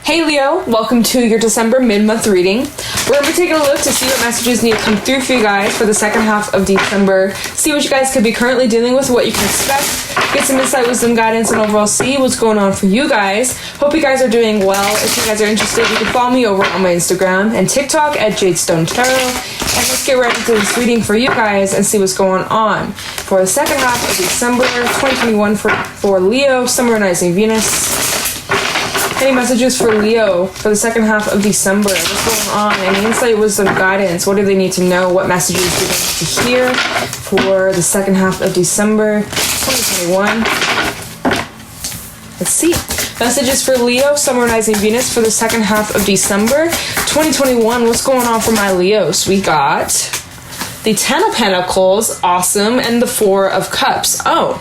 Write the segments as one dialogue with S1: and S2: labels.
S1: Hey Leo, welcome to your December mid-month reading. We're going to be taking a look to see what messages need to come through for you guys for the second half of December. See what you guys could be currently dealing with, what you can expect, get some insight, wisdom, guidance, and overall see what's going on for you guys. Hope you guys are doing well. If you guys are interested, you can follow me over on my Instagram and TikTok at Jadestone Tarot. And let's get right into this reading for you guys and see what's going on for the second half of December 2021 for Leo, Summer Rising Venus. Any messages for Leo for the second half of December? What's going on? Any insight, wisdom, guidance? What do they need to know? What messages do they need to hear for the second half of December 2021? Let's see. Messages for Leo, Summer Rising Venus for the second half of December 2021. What's going on for my Leos? We got the Ten of Pentacles, awesome, and the Four of Cups. Oh.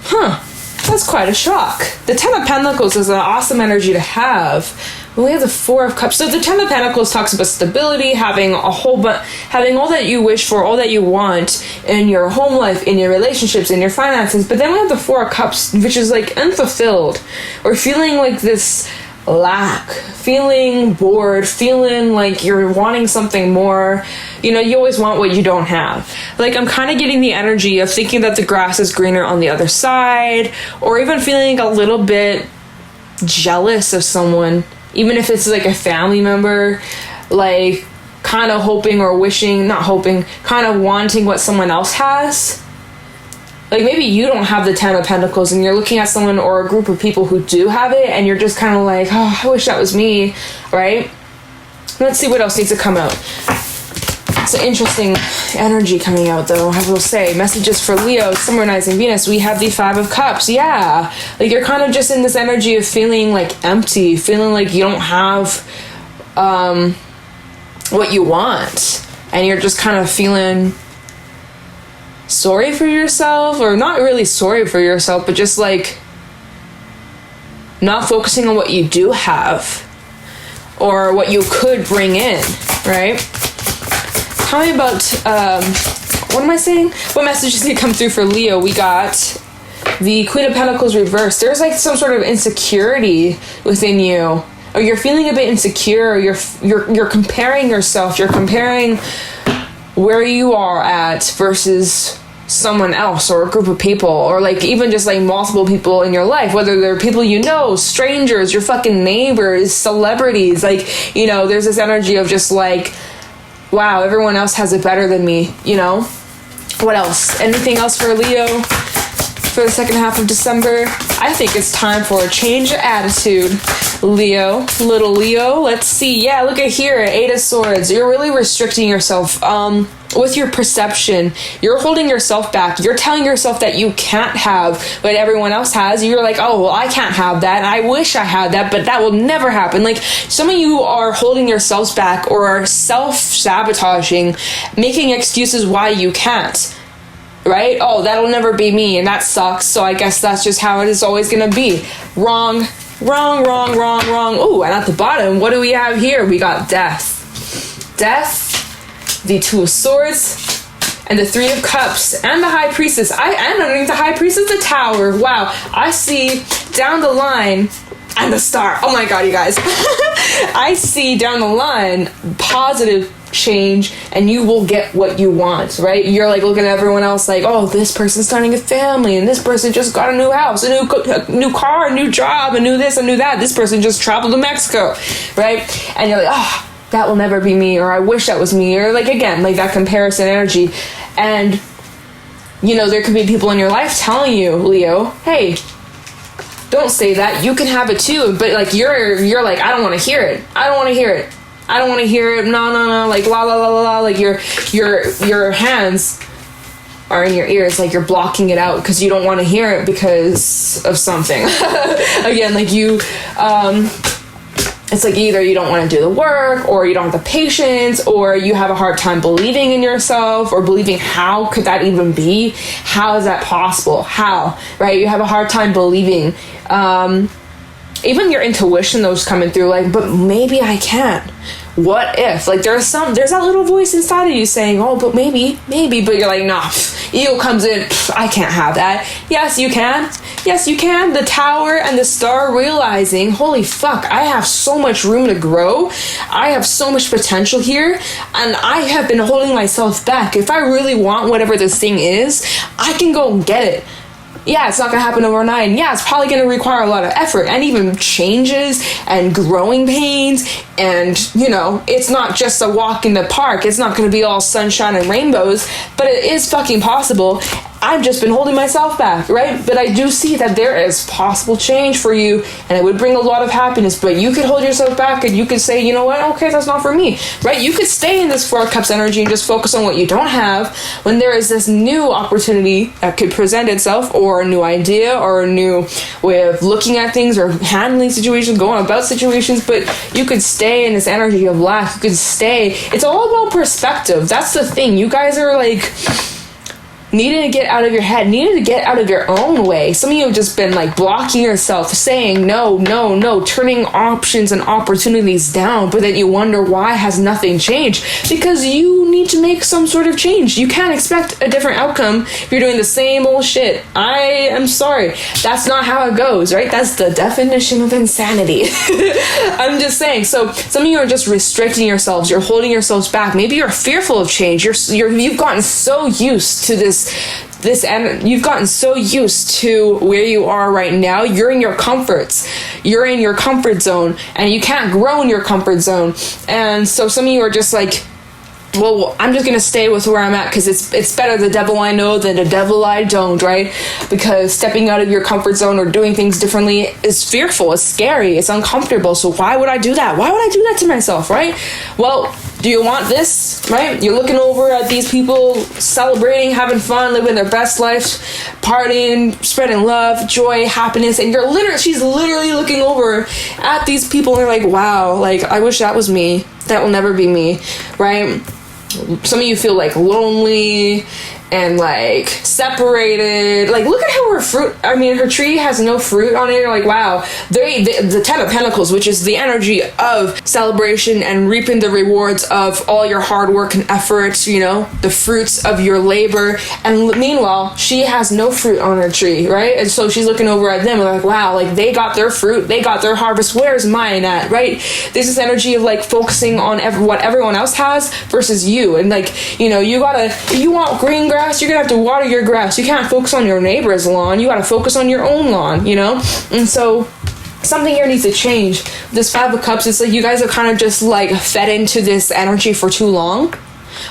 S1: Huh. That's quite a shock. The Ten of Pentacles is an awesome energy to have. We have the Four of Cups. So the Ten of Pentacles talks about stability, having all that you wish for, all that you want in your home life, in your relationships, in your finances. But then we have the Four of Cups, which is like unfulfilled, or feeling like this lack, feeling bored, feeling like you're wanting something more. You know, you always want what you don't have. Like, I'm kind of getting the energy of thinking that the grass is greener on the other side, or even feeling a little bit jealous of someone, even if it's like a family member, like kind of hoping or wishing, not hoping, kind of wanting what someone else has. Like, maybe you don't have the Ten of Pentacles and you're looking at someone or a group of people who do have it, and you're just kind of like, oh, I wish that was me, right? Let's see what else needs to come out. It's an interesting energy coming out, though, I will say. Messages for Leo, Summer Rising Venus. We have the Five of Cups. Yeah. Like, you're kind of just in this energy of feeling, like, empty. Feeling like you don't have what you want. And you're just kind of feeling sorry for yourself. Or not really sorry for yourself, but just, like, not focusing on what you do have. Or what you could bring in, right? Tell me about, what am I saying? What messages need to come through for Leo? We got the Queen of Pentacles reversed. There's like some sort of insecurity within you. Or you're feeling a bit insecure. Or you're comparing yourself. You're comparing where you are at versus someone else or a group of people. Or like even just like multiple people in your life. Whether they're people you know, strangers, your fucking neighbors, celebrities. Like, you know, there's this energy of just like, wow, everyone else has it better than me, you know? What else? Anything else for Leo for the second half of December? I think it's time for a change of attitude, Leo. Little Leo. Let's see. Yeah, look at here. Eight of Swords. You're really restricting yourself with your perception. You're holding yourself back. You're telling yourself that you can't have what everyone else has. You're like, oh, well, I can't have that. I wish I had that, but that will never happen. Like, some of you are holding yourselves back or are self-sabotaging, making excuses why you can't. Right? Oh, that'll never be me, and that sucks, so I guess that's just how it is always gonna be. Wrong. Ooh, and at the bottom, what do we have here? We got Death. Death, the Two of Swords, and the Three of Cups, and the High Priestess. And underneath the High Priestess, the Tower. Wow, I see down the line, and the Star. Oh my god, you guys. I see down the line, positive change, and you will get what you want, right? You're like looking at everyone else like, oh, this person's starting a family, and this person just got a new house, a new car, a new job, a new this, a new that. This person just traveled to Mexico, right? And you're like, oh, that will never be me, or I wish that was me, or like, again, like that comparison energy. And you know, there could be people in your life telling you, Leo, hey, don't say that, you can have it too. But like you're like, I don't want to hear it. I don't want to hear it. No, like la la la la la. Like your hands are in your ears, like you're blocking it out because you don't want to hear it because of something. Again, like you, it's like either you don't want to do the work, or you don't have the patience, or you have a hard time believing in yourself, or believing how could that even be? How is that possible? How, right? You have a hard time believing. Even your intuition, those coming through, like, but maybe I can. what if? Like, there's that little voice inside of you saying, oh, but maybe, but you're like, nah, ego comes in, I can't have that. Yes, you can. The tower and the star realizing, holy fuck, I have so much room to grow. I have so much potential here, and I have been holding myself back. If I really want whatever this thing is, I can go and get it. Yeah, it's not going to happen overnight. And yeah, it's probably going to require a lot of effort and even changes and growing pains. And, you know, it's not just a walk in the park. It's not going to be all sunshine and rainbows, but it is fucking possible. I've just been holding myself back, right? But I do see that there is possible change for you, and it would bring a lot of happiness. But you could hold yourself back, and you could say, you know what? Okay, that's not for me, right? You could stay in this Four of Cups energy and just focus on what you don't have, when there is this new opportunity that could present itself, or a new idea, or a new way of looking at things, or handling situations, going about situations. But you could stay in this energy of lack. You could stay. It's all about perspective. That's the thing. You guys are like needing to get out of your head, needing to get out of your own way. Some of you have just been like blocking yourself, saying no, turning options and opportunities down, but then you wonder why has nothing changed? Because you need to make some sort of change. You can't expect a different outcome if you're doing the same old shit. I am sorry. That's not how it goes, right? That's the definition of insanity. I'm just saying. So some of you are just restricting yourselves. You're holding yourselves back. Maybe you're fearful of change. You've gotten so used to this, and you've gotten so used to where you are right now. You're in your comforts. You're in your comfort zone, and you can't grow in your comfort zone. And so some of you are just like, well, I'm just gonna stay with where I'm at because it's better the devil I know than the devil I don't, right? Because stepping out of your comfort zone or doing things differently is fearful, it's scary, it's uncomfortable. So why would I do that? Why would I do that to myself, right? Well, do you want this, right? You're looking over at these people celebrating, having fun, living their best life, partying, spreading love, joy, happiness, and she's literally looking over at these people and they're like, wow, like, I wish that was me. That will never be me, right? Some of you feel like lonely and like separated. Like, look at how her tree has no fruit on it. You're like, wow. The Ten of Pentacles, which is the energy of celebration and reaping the rewards of all your hard work and efforts, you know, the fruits of your labor. And meanwhile, she has no fruit on her tree, right? And so she's looking over at them and like, wow, like they got their fruit, they got their harvest. Where's mine at, right? There's this energy of like focusing on what everyone else has versus you. And like, you know, if you want green grass, you're gonna have to water your grass. You can't focus on your neighbor's lawn. You gotta focus on your own lawn, you know? And so something here needs to change. This Five of Cups, it's like you guys are kind of just like fed into this energy for too long.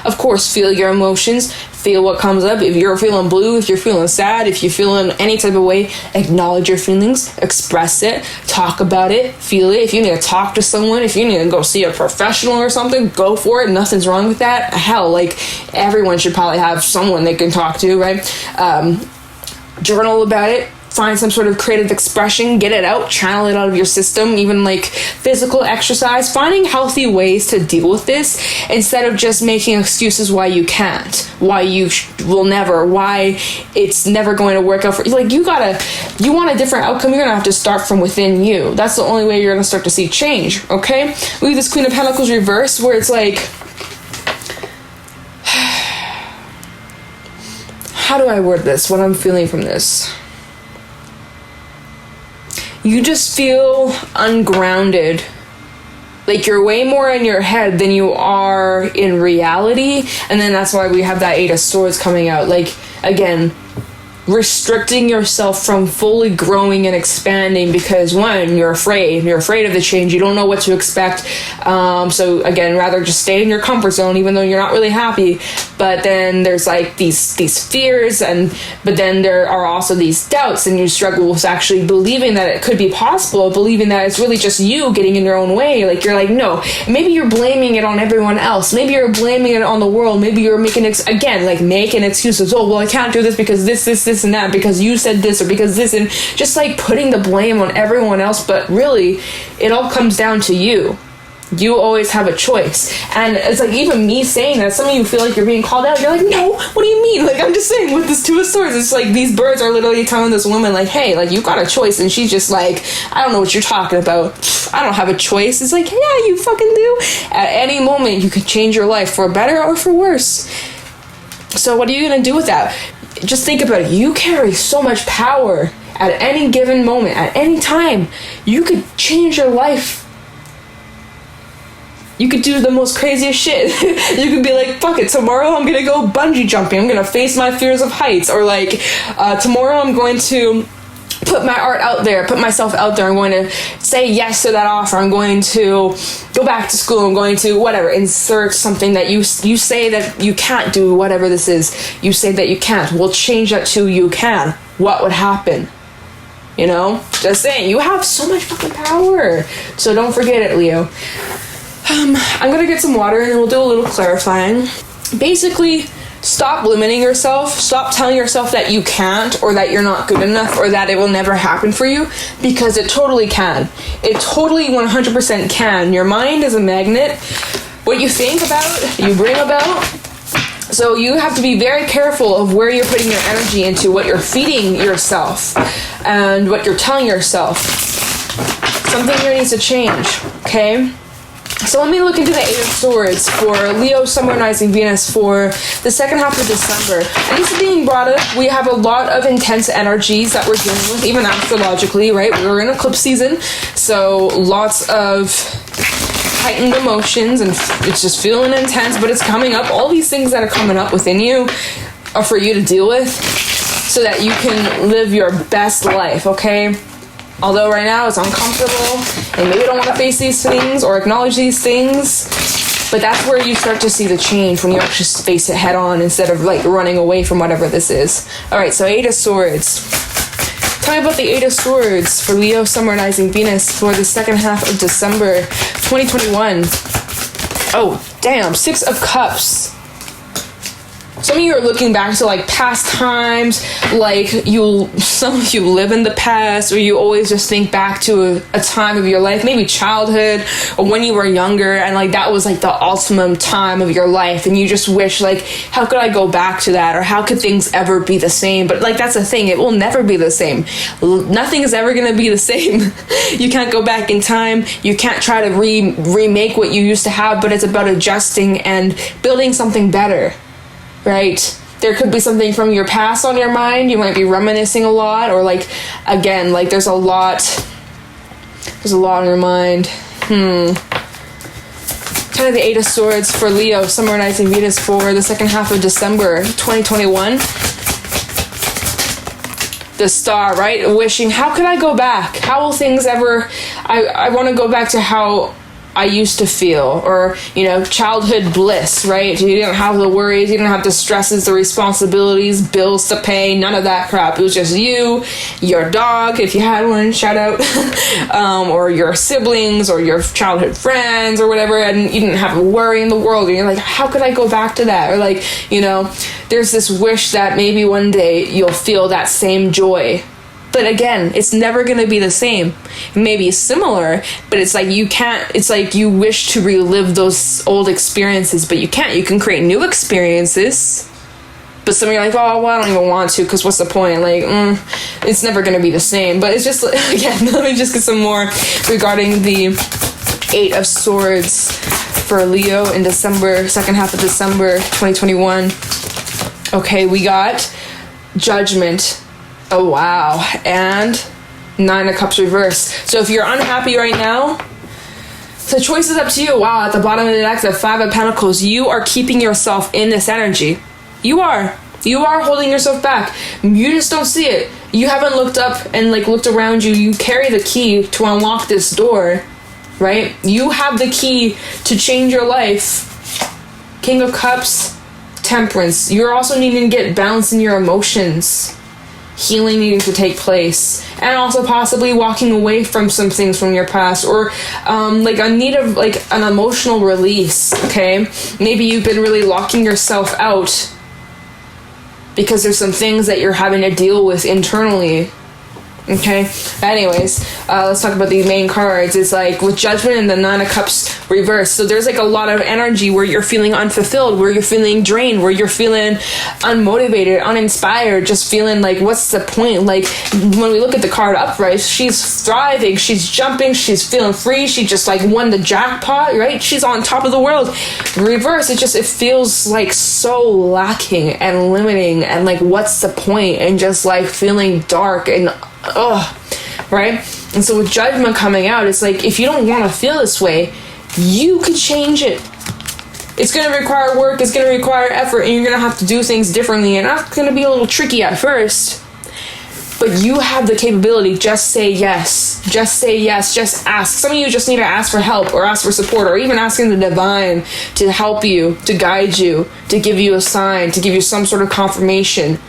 S1: Of course, feel your emotions, feel what comes up. If you're feeling blue, if you're feeling sad, if you're feeling any type of way, acknowledge your feelings, express it, talk about it, feel it. If you need to talk to someone, if you need to go see a professional or something, go for it. Nothing's wrong with that. Hell, like, everyone should probably have someone they can talk to, right? Journal about it. Find some sort of creative expression, get it out, channel it out of your system, even like physical exercise, finding healthy ways to deal with this instead of just making excuses why you can't, why you will never, why it's never going to work out for you. Like, you want a different outcome, you're gonna have to start from within you. That's the only way you're gonna start to see change, okay? We have this Queen of Pentacles reversed where it's like, how do I word this, what I'm feeling from this? You just feel ungrounded. Like you're way more in your head than you are in reality. And then that's why we have that Eight of Swords coming out. Like, again, restricting yourself from fully growing and expanding because, one, you're afraid of the change, you don't know what to expect, so again, rather just stay in your comfort zone even though you're not really happy. But then there's like these fears, but then there are also these doubts, and you struggle with actually believing that it could be possible, believing that it's really just you getting in your own way. Like, you're like, no, maybe you're blaming it on everyone else, maybe you're blaming it on the world, maybe you're making making excuses. Oh, well, I can't do this because this and that, because you said this, or because this, and just like putting the blame on everyone else. But really, it all comes down to you. You always have a choice. And it's like, even me saying that, some of you feel like you're being called out. You're like, no, what do you mean? Like, I'm just saying, with this Two of Swords, it's like these birds are literally telling this woman, like, hey, like, you got a choice. And she's just like, I don't know what you're talking about. I don't have a choice. It's like, yeah, you fucking do. At any moment, you could change your life for better or for worse. So what are you going to do with that? Just think about it. You carry so much power at any given moment, at any time. You could change your life. You could do the most craziest shit. You could be like, fuck it, tomorrow I'm gonna go bungee jumping. I'm gonna face my fears of heights. Or like, tomorrow I'm going to put my art out there, put myself out there. I'm going to say yes to that offer. I'm going to go back to school. I'm going to whatever, insert something that you say that you can't do, whatever this is. You say that you can't. We'll change that to you can. What would happen? You know? Just saying, you have so much fucking power. So don't forget it, Leo. I'm gonna get some water and then we'll do a little clarifying. Basically, stop limiting yourself. Stop telling yourself that you can't, or that you're not good enough, or that it will never happen for you, because it totally can. It totally 100% can. Your mind is a magnet. What you think about, you bring about. So you have to be very careful of where you're putting your energy into, what you're feeding yourself, and what you're telling yourself. Something here needs to change, okay? So let me look into the Eight of Swords for Leo, Sun, Moon, Rising, Venus for the second half of December. And this is being brought up. We have a lot of intense energies that we're dealing with, even astrologically, right? We're in eclipse season, so lots of heightened emotions, and it's just feeling intense, but it's coming up. All these things that are coming up within you are for you to deal with so that you can live your best life, okay? Although right now it's uncomfortable and maybe you don't want to face these things or acknowledge these things, but that's where you start to see the change, when you actually face it head on instead of like running away from whatever this is. Alright, so Eight of Swords. Tell me about the Eight of Swords for Leo, Sun, Rising, Venus for the second half of December 2021. Oh, damn. Six of Cups. Some of you are looking back to like past times, like some of you live in the past, or you always just think back to a time of your life, maybe childhood or when you were younger, and like that was like the ultimate time of your life, and you just wish like, how could I go back to that, or how could things ever be the same? But like that's the thing, it will never be the same. Nothing is ever going to be the same. You can't go back in time. You can't try to remake what you used to have, but it's about adjusting and building something better. Right? There could be something from your past on your mind. You might be reminiscing a lot, or like, again, like there's a lot on your mind. Kind of the Eight of Swords for Leo, Sun, Rising, Venus for the second half of December 2021. The Star, right? Wishing, how could I go back? How will things ever... I want to go back to how I used to feel, or, you know, childhood bliss, right? You didn't have the worries, you didn't have the stresses, the responsibilities, bills to pay, none of that crap. It was just you, your dog, if you had one, shout out, or your siblings, or your childhood friends, or whatever, and you didn't have a worry in the world, and you're like, how could I go back to that? Or like, you know, there's this wish that maybe one day you'll feel that same joy. But again, it's never going to be the same. It may be similar, but it's like you can't, it's like you wish to relive those old experiences, but you can't. You can create new experiences, but some of you are like, oh, well, I don't even want to, because what's the point? Like, it's never going to be the same. But it's just, again, let me just get some more regarding the Eight of Swords for Leo in December, second half of December 2021. Okay, we got Judgment. Oh, wow. And Nine of Cups reverse. So if you're unhappy right now, the choice is up to you. Wow, at the bottom of the deck, the Five of Pentacles, you are keeping yourself in this energy. You are. You are holding yourself back. You just don't see it. You haven't looked up and like looked around you. You carry the key to unlock this door, right? You have the key to change your life. King of Cups, Temperance. You're also needing to get balance in your emotions. Healing needing to take place, and also possibly walking away from some things from your past, or like a need of like an emotional release. Okay, maybe you've been really locking yourself out because there's some things that you're having to deal with internally, Okay, anyways, let's talk about these main cards. It's like with Judgment and the Nine of Cups reversed. So there's like a lot of energy where you're feeling unfulfilled, where you're feeling drained, where you're feeling unmotivated, uninspired, just feeling like, what's the point? Like when we look at the card upright, she's thriving, she's jumping, she's feeling free, she just like won the jackpot, right? She's on top of the world. Reverse, it feels like so lacking and limiting, and like what's the point? And just like feeling dark and right? And so with Judgment coming out, it's like, if you don't want to feel this way, you could change it. It's going to require work, it's going to require effort, and you're going to have to do things differently, and that's going to be a little tricky at first. But you have the capability. Just say yes. Just say yes. Just ask. Some of you just need to ask for help, or ask for support, or even asking the divine to help you, to guide you, to give you a sign, to give you some sort of confirmation.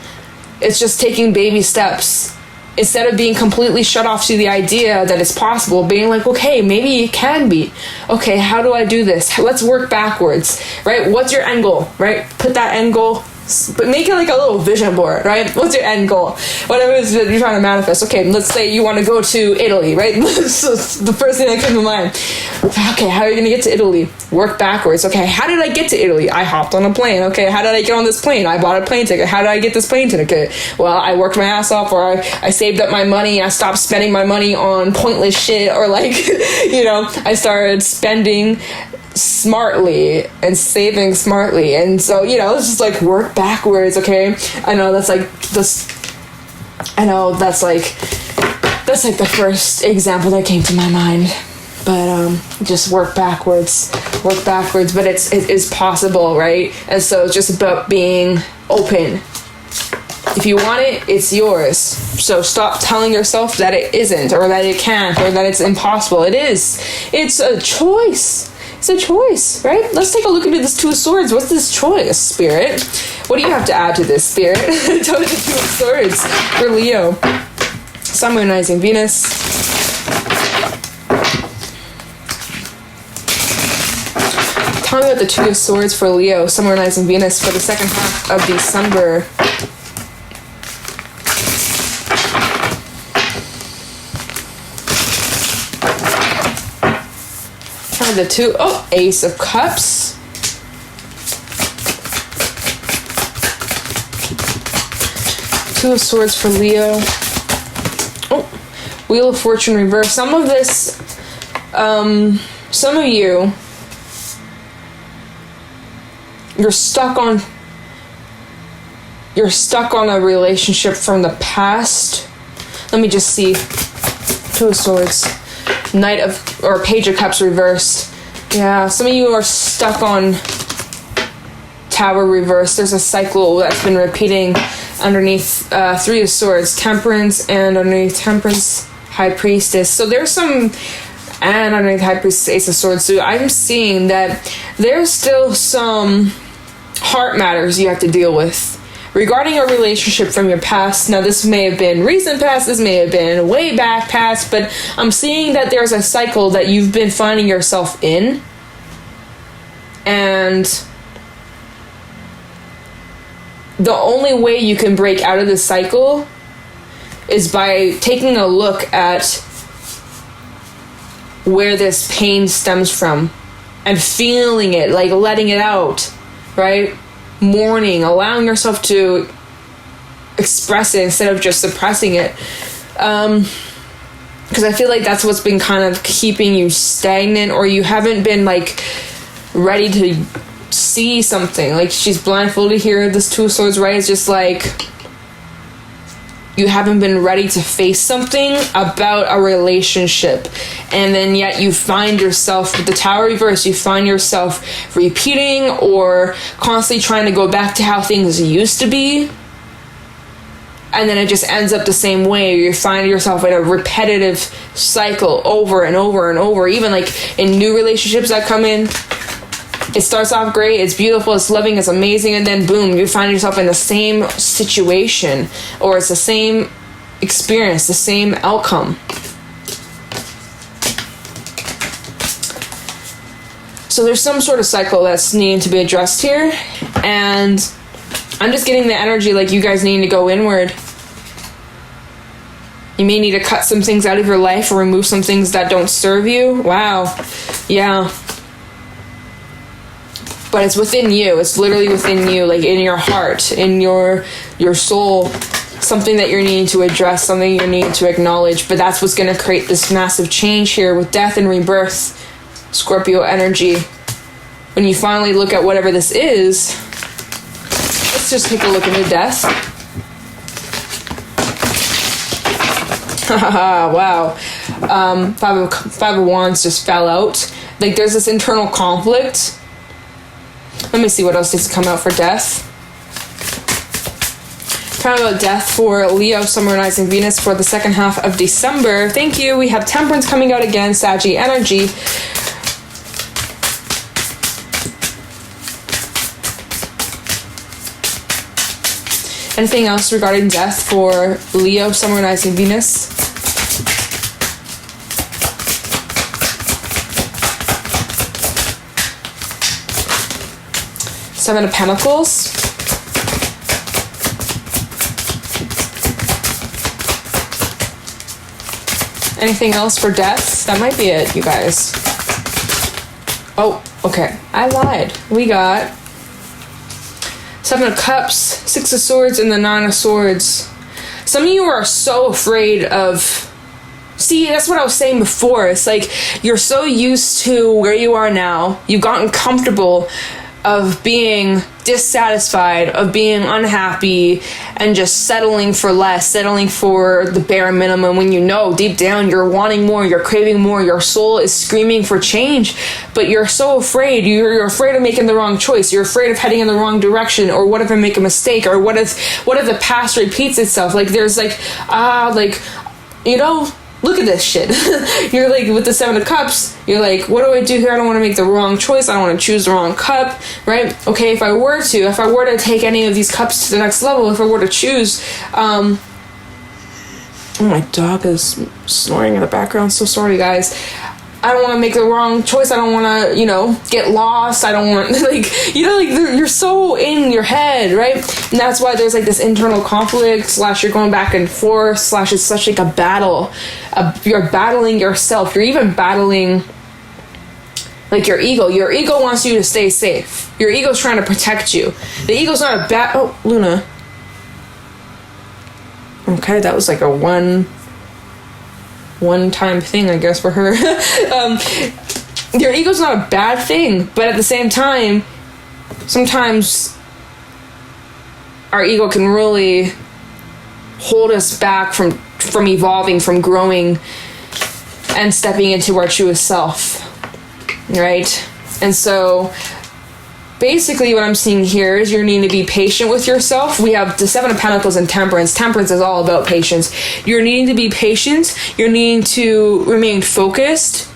S1: It's just taking baby steps. Instead of being completely shut off to the idea that it's possible, being like, okay, maybe it can be. Okay, how do I do this? Let's work backwards, right? What's your end goal, right? Put that end goal, but make it like a little vision board, right? What's your end goal? Whatever it is that you're trying to manifest. Okay, let's say you want to go to Italy, right? So the first thing that comes to mind. Okay, how are you going to get to Italy? Work backwards. Okay, how did I get to Italy? I hopped on a plane. Okay, how did I get on this plane? I bought a plane ticket. How did I get this plane ticket? Okay, well, I worked my ass off, or I saved up my money. I stopped spending my money on pointless shit, or like, I started spending smartly and saving smartly. And so, it's just like work backwards. Okay, I know that's like the first example that came to my mind. But just work backwards, but it is possible, right? And so it's just about being open. If you want it, it's yours. So stop telling yourself that it isn't, or that it can't, or that it's impossible. It is. It's a choice. It's a choice, right? Let's take a look at this Two of Swords. What's this choice, Spirit? What do you have to add to this, Spirit? Tell me the Two of Swords for Leo. Sun, Moon, Rising, Venus. Tell me about the Two of Swords for Leo, Sun, Moon, Rising, Venus for the second half of December. Tell me the Ace of Cups. Two of Swords for Leo. Wheel of Fortune reverse. Some of this, some of you, you're stuck on a relationship from the past. Let me just see. Two of Swords. Page of Cups reversed. Yeah, some of you are stuck on Tower reversed. There's a cycle that's been repeating underneath Three of Swords, Temperance, and underneath Temperance, High Priestess. So there's some, and underneath High Priestess, Ace of Swords. So I'm seeing that there's still some heart matters you have to deal with regarding a relationship from your past. Now, this may have been recent past, this may have been way back past, but I'm seeing that there's a cycle that you've been finding yourself in, and the only way you can break out of this cycle is by taking a look at where this pain stems from and feeling it, like letting it out, right? Mourning, allowing yourself to express it instead of just suppressing it. Because I feel like that's what's been kind of keeping you stagnant, or you haven't been like ready to see something. Like, she's blindfolded here. This Two of Swords, right? It's just like you haven't been ready to face something about a relationship, and then yet you find yourself with the Tower reverse, you find yourself repeating or constantly trying to go back to how things used to be, and then it just ends up the same way. You find yourself in a repetitive cycle over and over and over. Even like in new relationships that come in, it starts off great, it's beautiful, it's loving, it's amazing, and then boom, you find yourself in the same situation, or it's the same experience, the same outcome. So there's some sort of cycle that's needing to be addressed here, and I'm just getting the energy like you guys need to go inward. You may need to cut some things out of your life or remove some things that don't serve you. Wow. Yeah. But it's within you. It's literally within you, like in your heart, in your soul. Something that you're needing to address, something you're needing to acknowledge. But that's what's going to create this massive change here with death and rebirth, Scorpio energy. When you finally look at whatever this is, let's just take a look into death. Wow. Five of Wands just fell out. Like there's this internal conflict. Let me see what else needs to come out for death. Talking about death for Leo, Sun, Moon, Rising, Venus for the second half of December. Thank you. We have Temperance coming out again, Saggy energy. Anything else regarding death for Leo, Sun, Moon, Rising, Venus? Seven of Pentacles. Anything else for death? That might be it, you guys. Oh, okay. I lied. We got Seven of Cups, Six of Swords, and the Nine of Swords. Some of you are so afraid of... See, that's what I was saying before. It's like you're so used to where you are now. You've gotten comfortable of being dissatisfied, of being unhappy, and just settling for less, settling for the bare minimum, when you know deep down you're wanting more, you're craving more, your soul is screaming for change, but you're so afraid. You're afraid of making the wrong choice. You're afraid of heading in the wrong direction, or what if I make a mistake, or what if the past repeats itself? Like there's look at this shit. You're like, with the Seven of Cups, you're like, what do I do here? I don't want to make the wrong choice. I don't want to choose the wrong cup, right? Okay, if I were to take any of these cups to the next level, if I were to choose, oh, my dog is snoring in the background. So sorry, guys. I don't want to make the wrong choice. I don't want to, get lost. I don't want, you're so in your head, right? And that's why there's, this internal conflict, / you're going back and forth, / it's such, a battle. You're battling yourself. You're even battling, your ego. Your ego wants you to stay safe. Your ego's trying to protect you. The ego's not a bad... Oh, Luna. Okay, that was, a one-time thing, I guess, for her. Your ego's not a bad thing, but at the same time, sometimes our ego can really hold us back from evolving, from growing, and stepping into our truest self, right? And so basically what I'm seeing here is you're needing to be patient with yourself. We have the Seven of Pentacles and Temperance. Temperance is all about patience. You're needing to be patient. You're needing to remain focused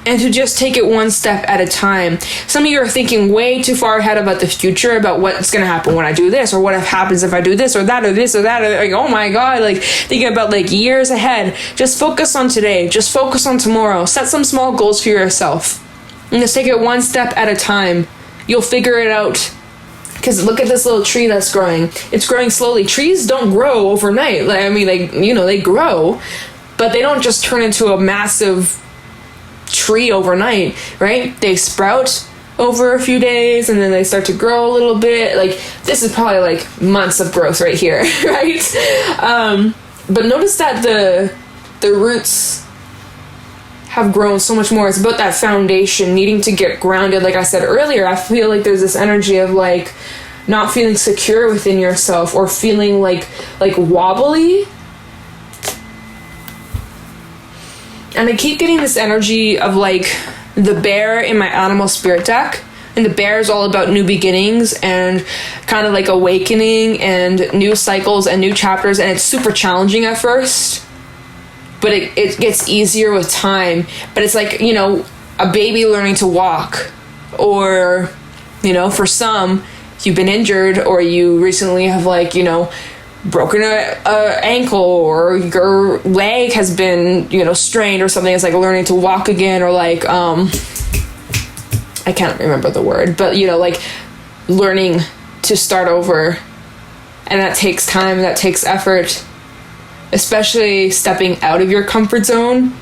S1: and to just take it one step at a time. Some of you are thinking way too far ahead about the future, about what's going to happen when I do this, or what happens if I do this or that or this or that. Or oh my God, thinking about years ahead. Just focus on today. Just focus on tomorrow. Set some small goals for yourself. And just take it one step at a time. You'll figure it out. Because look at this little tree that's growing. It's growing slowly. Trees don't grow overnight. They grow, but they don't just turn into a massive tree overnight, right? They sprout over a few days, and then they start to grow a little bit. This is probably months of growth right here, right? But notice that the roots have grown so much more. It's about that foundation needing to get grounded. Like I said earlier, I feel like there's this energy of not feeling secure within yourself, or feeling like wobbly. And I keep getting this energy of the bear in my animal spirit deck. And the bear is all about new beginnings and kind of awakening and new cycles and new chapters. And it's super challenging at first, but it gets easier with time. But it's a baby learning to walk, or for some, you've been injured, or you recently have broken a ankle, or your leg has been strained or something. It's learning to walk again, or I can't remember the word, but learning to start over. And that takes time, that takes effort. especially stepping out of your comfort zone.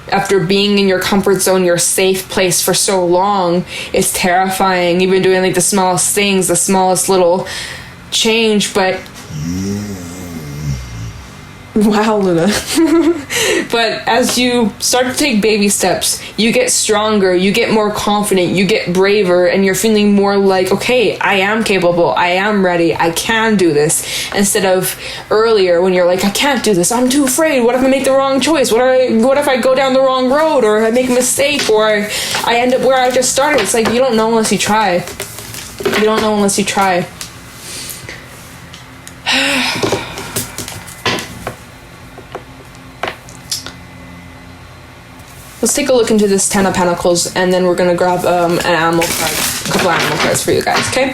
S1: After being in your comfort zone, your safe place for so long, it's terrifying. You've been doing like the smallest things, the smallest little change, but wow, Luna. But as you start to take baby steps, you get stronger, you get more confident, you get braver, and you're feeling more like, okay, I am capable, I am ready, I can do this. Instead of earlier when you're like, I can't do this, I'm too afraid, what if I make the wrong choice? What if I go down the wrong road, or I make a mistake, or I end up where I just started? It's like, you don't know unless you try. You don't know unless you try. Let's take a look into this Ten of Pentacles, and then we're going to grab an animal card, a couple animal cards for you guys, okay?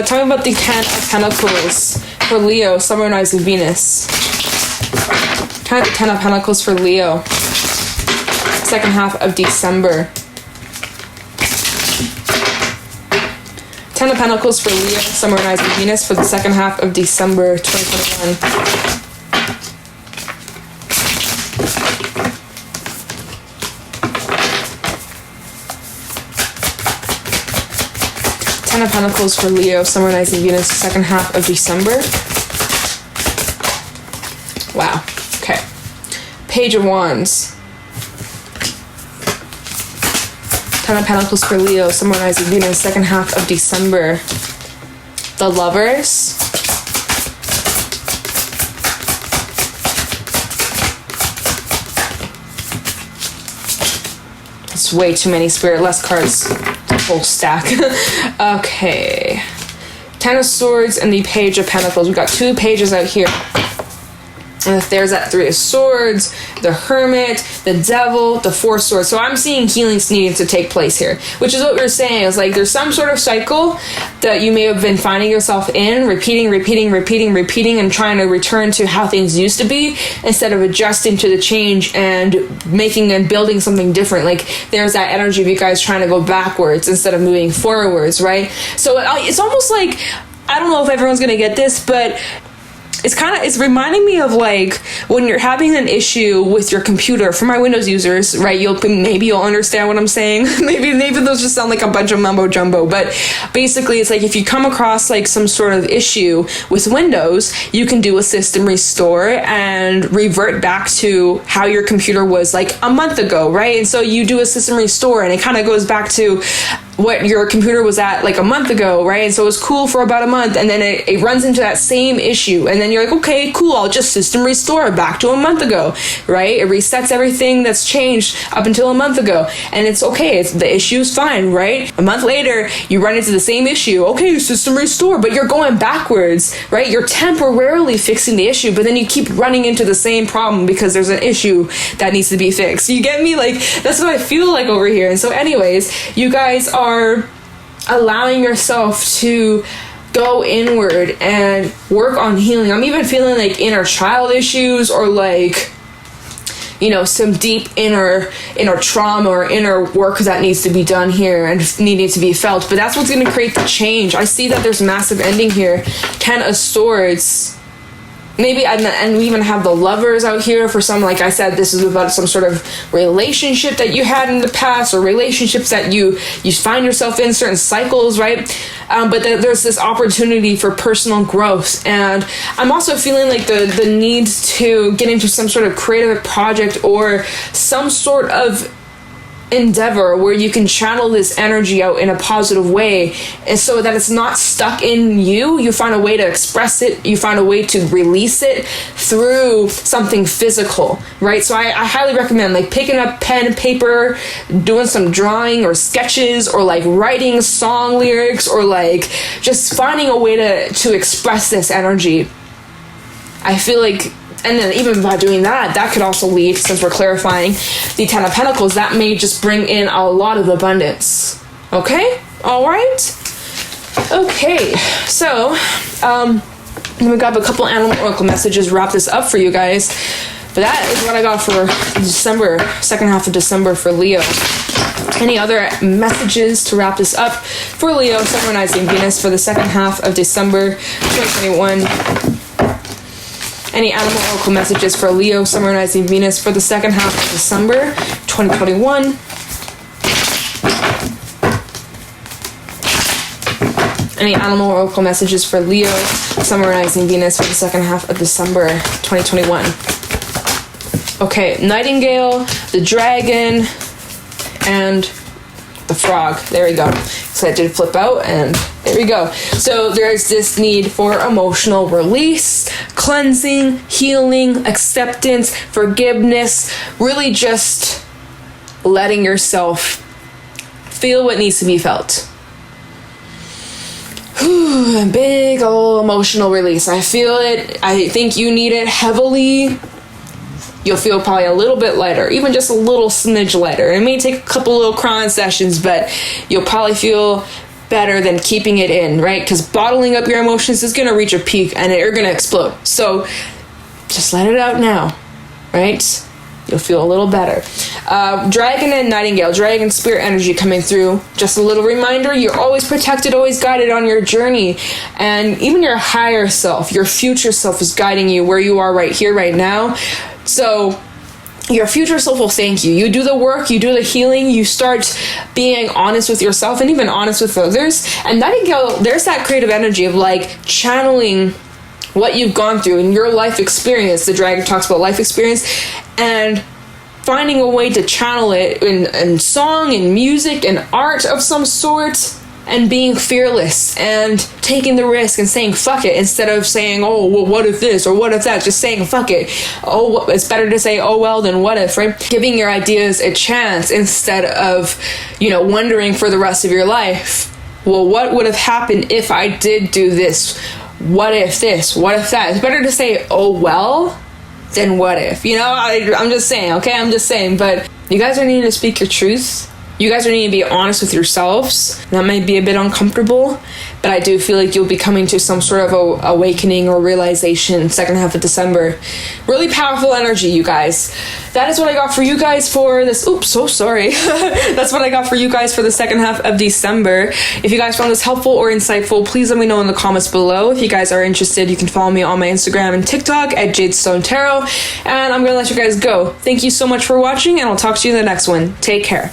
S1: Tell me about the Ten of Pentacles for Leo, Summer and Rising Venus. Tell me the Ten of Pentacles for Leo, second half of December. Ten of Pentacles for Leo, Summer and Rising Venus for the second half of December 2021. Ten of Pentacles for Leo, Summer, Rising Venus, second half of December. Wow. Okay. Page of Wands. Ten of Pentacles for Leo, Summer, Rising Venus, second half of December. The Lovers. It's way too many Spirit, less cards. Whole stack. Okay. Ten of Swords and the Page of Pentacles. We've got two pages out here. And if there's that Three of Swords, the Hermit, the Devil, the Four Swords. So I'm seeing healings needing to take place here, which is what we were saying. It's like there's some sort of cycle that you may have been finding yourself in, repeating, and trying to return to how things used to be instead of adjusting to the change and making and building something different. Like there's that energy of you guys trying to go backwards instead of moving forwards, right? So it's almost like, I don't know if everyone's gonna get this, but it's reminding me of like when you're having an issue with your computer. For my Windows users, right, maybe you'll understand what I'm saying. maybe those just sound like a bunch of mumbo jumbo, but basically it's like if you come across like some sort of issue with Windows, you can do a system restore and revert back to how your computer was like a month ago, right? And so you do a system restore and it kind of goes back to what your computer was at like a month ago, right? And so it was cool for about a month, and then it runs into that same issue, and then you're like, okay, cool, I'll just system restore it back to a month ago, right? It resets everything that's changed up until a month ago, and it's okay, the issue's fine, right? A month later, you run into the same issue, okay, system restore, but you're going backwards, right? You're temporarily fixing the issue, but then you keep running into the same problem because there's an issue that needs to be fixed. You get me? Like, that's what I feel like over here. And so anyways, you guys are allowing yourself to go inward and work on healing. I'm even feeling like inner child issues, or like, you know, some deep inner trauma or inner work that needs to be done here and needing to be felt. But that's what's going to create the change. I see that there's massive ending here. Ten of Swords. Maybe, and we even have the Lovers out here. For some, like I said, this is about some sort of relationship that you had in the past, or relationships that you find yourself in certain cycles, right? But there's this opportunity for personal growth. And I'm also feeling like the need to get into some sort of creative project or some sort of endeavor where you can channel this energy out in a positive way, and so that it's not stuck in you find a way to express it, you find a way to release it through something physical, right? So I highly recommend like picking up pen and paper, doing some drawing or sketches, or like writing song lyrics, or like just finding a way to express this energy. I feel like, and then even by doing that could also lead, since we're clarifying the Ten of Pentacles, that may just bring in a lot of abundance. Okay? All right? Okay. So, I'm going to grab a couple animal oracle messages, wrap this up for you guys. But that is what I got for December, second half of December for Leo. Any other messages to wrap this up for Leo, Sun, Rising, Venus for the second half of December 2021? Any animal oracle messages for Leo, Summer Rising Venus for the second half of December 2021. Any animal oracle messages for Leo, Summer Rising Venus for the second half of December 2021. Okay, Nightingale, the Dragon, and the Frog. There we go. So I did flip out, and there we go. So there's this need for emotional release, cleansing, healing, acceptance, forgiveness, really just letting yourself feel what needs to be felt. Big old emotional release. I feel it. I think you need it heavily. You'll feel probably a little bit lighter, even just a little smidge lighter. It may take a couple little Krans sessions, but you'll probably feel better than keeping it in, right? Because bottling up your emotions is going to reach a peak and you're going to explode. So just let it out now, right? You'll feel a little better. Dragon and Nightingale, Dragon spirit energy coming through. Just a little reminder, you're always protected, always guided on your journey. And even your higher self, your future self is guiding you where you are right here, right now. So your future self will thank you. You do the work, you do the healing, you start being honest with yourself and even honest with others. And Nightingale, there's that creative energy of like channeling what you've gone through in your life experience. The dragon talks about life experience and finding a way to channel it in song and music and art of some sort, and being fearless and taking the risk and saying fuck it instead of saying, oh well, what if this or what if that. Just saying fuck it. Oh, it's better to say oh well than what if, right? Giving your ideas a chance instead of, wondering for the rest of your life, well, what would have happened if I did do this? What if this? What if that? It's better to say, oh, well, than what if. I'm just saying, okay? I'm just saying. But you guys are needing to speak your truth. You guys are needing to be honest with yourselves. That might be a bit uncomfortable, but I do feel like you'll be coming to some sort of awakening or realization second half of December. Really powerful energy, you guys. That is what I got for you guys for this. Oops, so sorry. That's what I got for you guys for the second half of December. If you guys found this helpful or insightful, please let me know in the comments below. If you guys are interested, you can follow me on my Instagram and TikTok at Jadestone Tarot. And I'm going to let you guys go. Thank you so much for watching, and I'll talk to you in the next one. Take care.